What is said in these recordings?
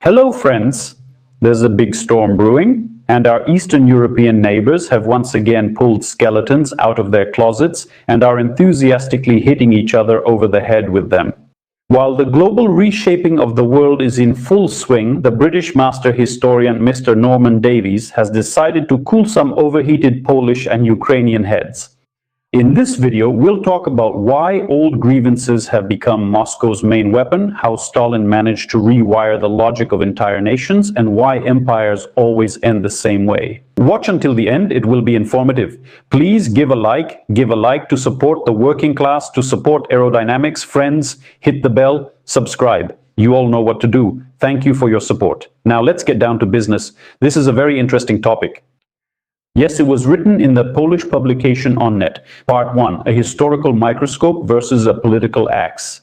Hello friends, there's a big storm brewing, and our Eastern European neighbors have once again pulled skeletons out of their closets and are enthusiastically hitting each other over the head with them. While the global reshaping of the world is in full swing, the British master historian Mr. Norman Davies has decided to cool some overheated Polish and Ukrainian heads. In this video, we'll talk about why old grievances have become Moscow's main weapon, how Stalin managed to rewire the logic of entire nations, and why empires always end the same way. Watch until the end, it will be informative. Please give a like to support the working class, to support aerodynamics. Friends, hit the bell, subscribe. You all know what to do. Thank you for your support. Now let's get down to business. This is a very interesting topic. Yes, it was written in the Polish publication On Net. Part 1, a historical microscope versus a political axe.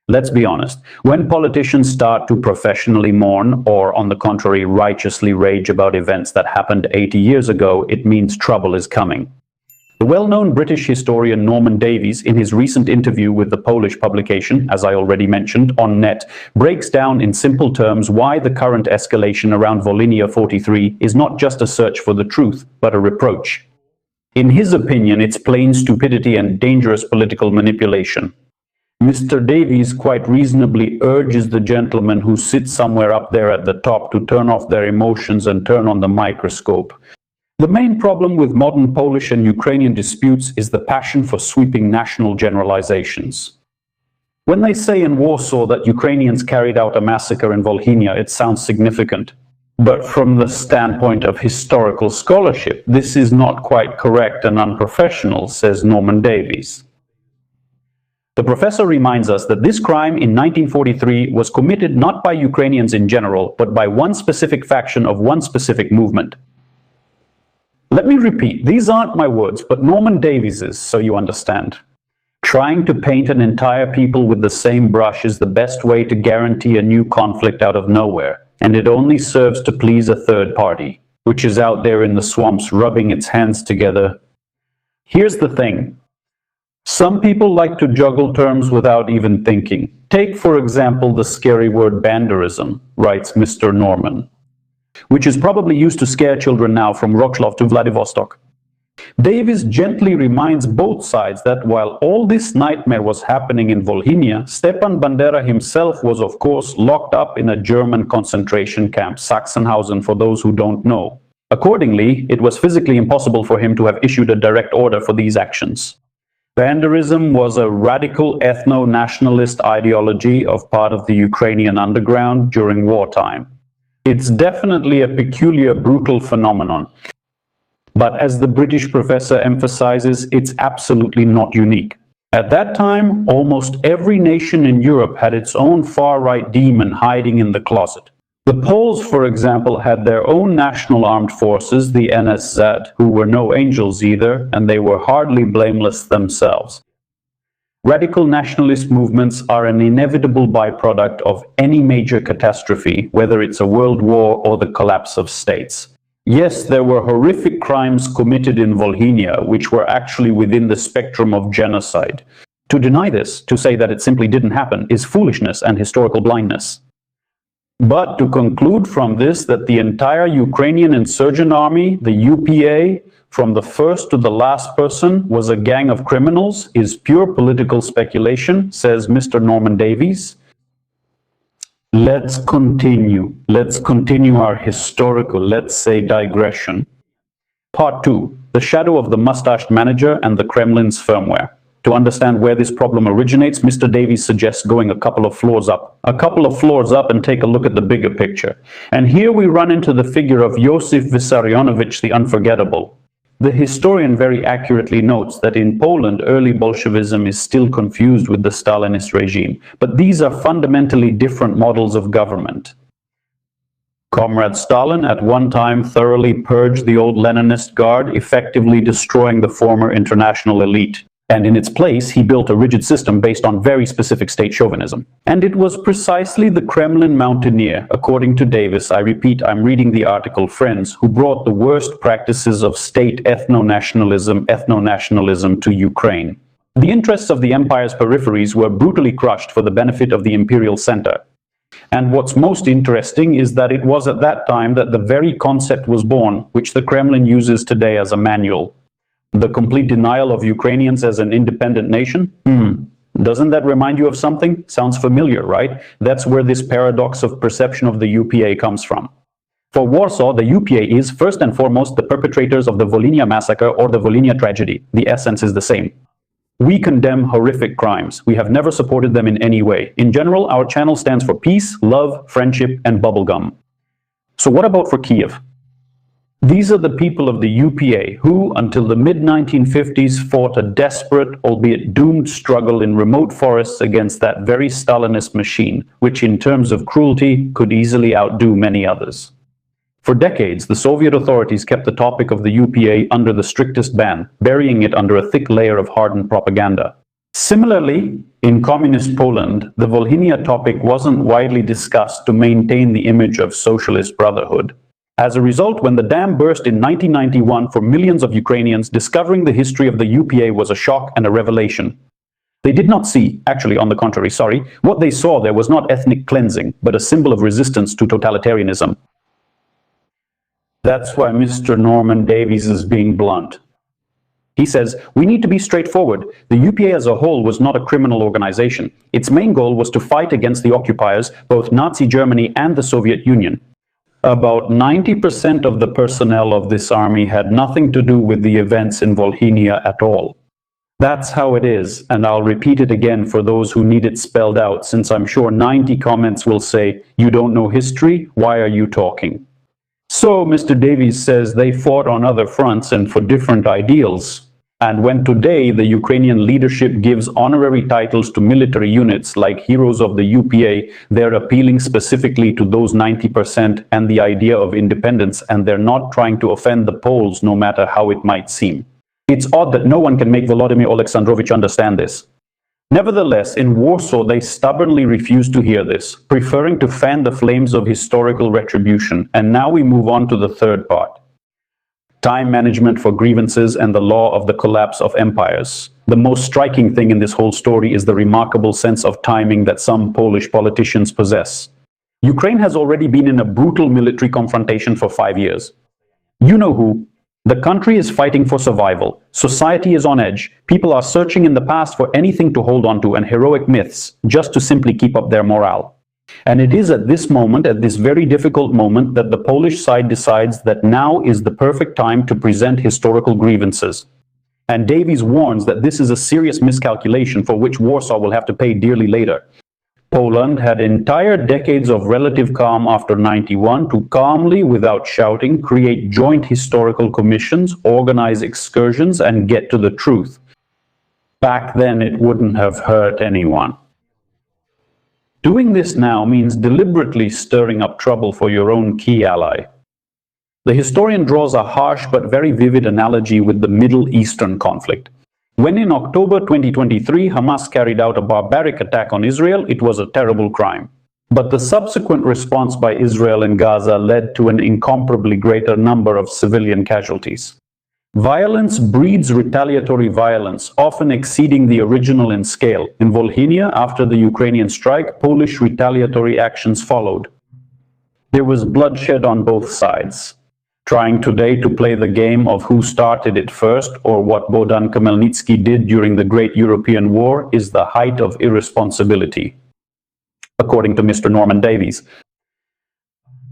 Let's be honest, when politicians start to professionally mourn, or on the contrary, righteously rage about events that happened 80 years ago, it means trouble is coming. The well-known British historian Norman Davies, in his recent interview with the Polish publication, as I already mentioned, On Net, breaks down in simple terms why the current escalation around Volhynia 43 is not just a search for the truth, but a reproach. In his opinion, it's plain stupidity and dangerous political manipulation. Mr. Davies quite reasonably urges the gentleman who sits somewhere up there at the top to turn off their emotions and turn on the microscope. The main problem with modern Polish and Ukrainian disputes is the passion for sweeping national generalizations. When they say in Warsaw that Ukrainians carried out a massacre in Volhynia, it sounds significant. But from the standpoint of historical scholarship, this is not quite correct and unprofessional, says Norman Davies. The professor reminds us that this crime in 1943 was committed not by Ukrainians in general, but by one specific faction of one specific movement. Let me repeat, these aren't my words, but Norman Davies's, so you understand. Trying to paint an entire people with the same brush is the best way to guarantee a new conflict out of nowhere, and it only serves to please a third party, which is out there in the swamps rubbing its hands together. Here's the thing. Some people like to juggle terms without even thinking. Take, for example, the scary word banderism, writes Mr. Norman, which is probably used to scare children now from Wrocław to Vladivostok. Davies gently reminds both sides that while all this nightmare was happening in Volhynia, Stepan Bandera himself was of course locked up in a German concentration camp, Sachsenhausen for those who don't know. Accordingly, it was physically impossible for him to have issued a direct order for these actions. Banderism was a radical ethno-nationalist ideology of part of the Ukrainian underground during wartime. It's definitely a peculiar, brutal phenomenon. But as the British professor emphasizes, it's absolutely not unique. At that time, almost every nation in Europe had its own far-right demon hiding in the closet. The Poles, for example, had their own national armed forces, the NSZ, who were no angels either, and they were hardly blameless themselves. Radical nationalist movements are an inevitable byproduct of any major catastrophe, whether it's a world war or the collapse of states. Yes, there were horrific crimes committed in Volhynia, which were actually within the spectrum of genocide. To deny this, to say that it simply didn't happen, is foolishness and historical blindness. But to conclude from this that the entire Ukrainian insurgent army, the UPA, from the first to the last person, was a gang of criminals is pure political speculation, says Mr. Norman Davies. Let's continue our historical, let's say, digression. Part 2, the shadow of the mustached manager and the Kremlin's firmware. To understand where this problem originates, Mr. Davies suggests going a couple of floors up and take a look at the bigger picture. And here we run into the figure of Josif Vissarionovich the Unforgettable. The historian very accurately notes that in Poland, early Bolshevism is still confused with the Stalinist regime, but these are fundamentally different models of government. Comrade Stalin at one time thoroughly purged the old Leninist guard, effectively destroying the former international elite. And in its place, he built a rigid system based on very specific state chauvinism. And it was precisely the Kremlin mountaineer, according to Davies, I repeat, I'm reading the article, friends, who brought the worst practices of state ethno-nationalism to Ukraine. The interests of the empire's peripheries were brutally crushed for the benefit of the imperial center. And what's most interesting is that it was at that time that the very concept was born, which the Kremlin uses today as a manual. The complete denial of Ukrainians as an independent nation? Doesn't that remind you of something? Sounds familiar, right? That's where this paradox of perception of the UPA comes from. For Warsaw, the UPA is, first and foremost, the perpetrators of the Volhynia massacre or the Volhynia tragedy. The essence is the same. We condemn horrific crimes. We have never supported them in any way. In general, our channel stands for peace, love, friendship, and bubblegum. So what about for Kiev? These are the people of the UPA who, until the mid-1950s, fought a desperate, albeit doomed struggle in remote forests against that very Stalinist machine, which in terms of cruelty could easily outdo many others. For decades, the Soviet authorities kept the topic of the UPA under the strictest ban, burying it under a thick layer of hardened propaganda. Similarly, in communist Poland, the Volhynia topic wasn't widely discussed to maintain the image of socialist brotherhood. As a result, when the dam burst in 1991 for millions of Ukrainians, discovering the history of the UPA was a shock and a revelation. They did not see, actually on the contrary, what they saw there was not ethnic cleansing, but a symbol of resistance to totalitarianism. That's why Mr. Norman Davies is being blunt. He says, we need to be straightforward. The UPA as a whole was not a criminal organization. Its main goal was to fight against the occupiers, both Nazi Germany and the Soviet Union. About 90% of the personnel of this army had nothing to do with the events in Volhynia at all. That's how it is, and I'll repeat it again for those who need it spelled out, since I'm sure 90 comments will say, you don't know history, why are you talking? So Mr. Davies says they fought on other fronts and for different ideals. And when today the Ukrainian leadership gives honorary titles to military units like heroes of the UPA, they're appealing specifically to those 90% and the idea of independence, and they're not trying to offend the Poles no matter how it might seem. It's odd that no one can make Volodymyr Alexandrovich understand this. Nevertheless, in Warsaw, they stubbornly refused to hear this, preferring to fan the flames of historical retribution. And now we move on to the third part. Time management for grievances and the law of the collapse of empires. The most striking thing in this whole story is the remarkable sense of timing that some Polish politicians possess. Ukraine has already been in a brutal military confrontation for 5 years. You know who? The country is fighting for survival. Society is on edge. People are searching in the past for anything to hold on to and heroic myths, just to simply keep up their morale. And it is at this moment, at this very difficult moment, that the Polish side decides that now is the perfect time to present historical grievances. And Davies warns that this is a serious miscalculation for which Warsaw will have to pay dearly later. Poland had entire decades of relative calm after 91 to calmly, without shouting, create joint historical commissions, organize excursions, and get to the truth. Back then, it wouldn't have hurt anyone. Doing this now means deliberately stirring up trouble for your own key ally. The historian draws a harsh but very vivid analogy with the Middle Eastern conflict. When in October 2023 Hamas carried out a barbaric attack on Israel, it was a terrible crime. But the subsequent response by Israel in Gaza led to an incomparably greater number of civilian casualties. Violence breeds retaliatory violence, often exceeding the original in scale. In Volhynia, after the Ukrainian strike, Polish retaliatory actions followed. There was bloodshed on both sides. Trying today to play the game of who started it first, or what Bohdan Khmelnytsky did during the Great European War, is the height of irresponsibility, according to Mr. Norman Davies.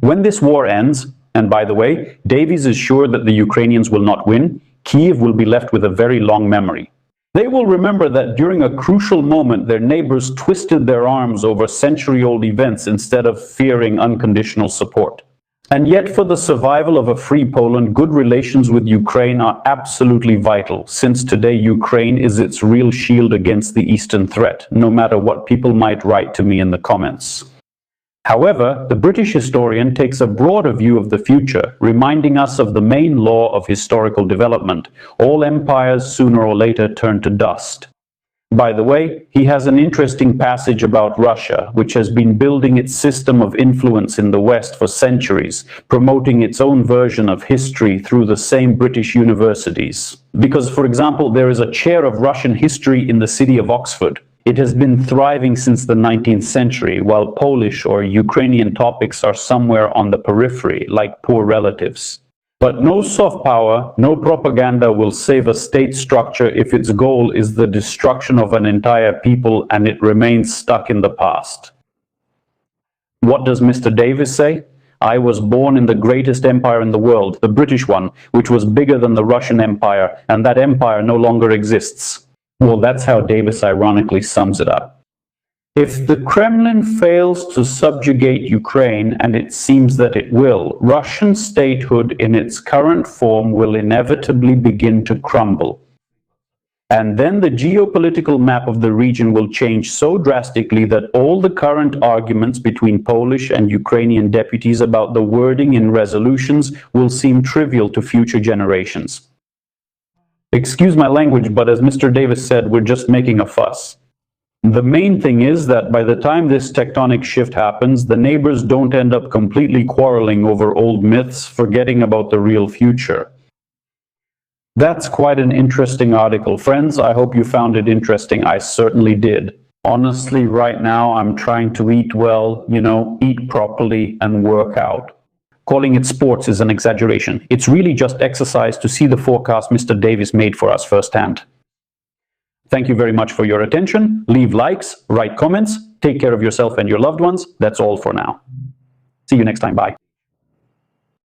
When this war ends, and by the way, Davies is sure that the Ukrainians will not win, Kiev will be left with a very long memory. They will remember that during a crucial moment their neighbors twisted their arms over century-old events instead of fearing unconditional support. And yet, for the survival of a free Poland, good relations with Ukraine are absolutely vital, since today Ukraine is its real shield against the Eastern threat, no matter what people might write to me in the comments. However, the British historian takes a broader view of the future, reminding us of the main law of historical development. All empires sooner or later turn to dust. By the way, he has an interesting passage about Russia, which has been building its system of influence in the West for centuries, promoting its own version of history through the same British universities. Because, for example, there is a chair of Russian history in the city of Oxford. It has been thriving since the 19th century, while Polish or Ukrainian topics are somewhere on the periphery, like poor relatives. But no soft power, no propaganda will save a state structure if its goal is the destruction of an entire people and it remains stuck in the past. What does Mr. Davies say? I was born in the greatest empire in the world, the British one, which was bigger than the Russian Empire, and that empire no longer exists. Well, that's how Davies ironically sums it up. If the Kremlin fails to subjugate Ukraine, and it seems that it will, Russian statehood in its current form will inevitably begin to crumble. And then the geopolitical map of the region will change so drastically that all the current arguments between Polish and Ukrainian deputies about the wording in resolutions will seem trivial to future generations. Excuse my language, but as Mr. Davies said, we're just making a fuss. The main thing is that by the time this tectonic shift happens, the neighbors don't end up completely quarreling over old myths, forgetting about the real future. That's quite an interesting article, friends. I hope you found it interesting. I certainly did. Honestly, right now, I'm trying to eat well, eat properly and work out. Calling it sports is an exaggeration. It's really just exercise to see the forecast Mr. Davies made for us firsthand. Thank you very much for your attention. Leave likes, write comments, take care of yourself and your loved ones. That's all for now. See you next time. Bye.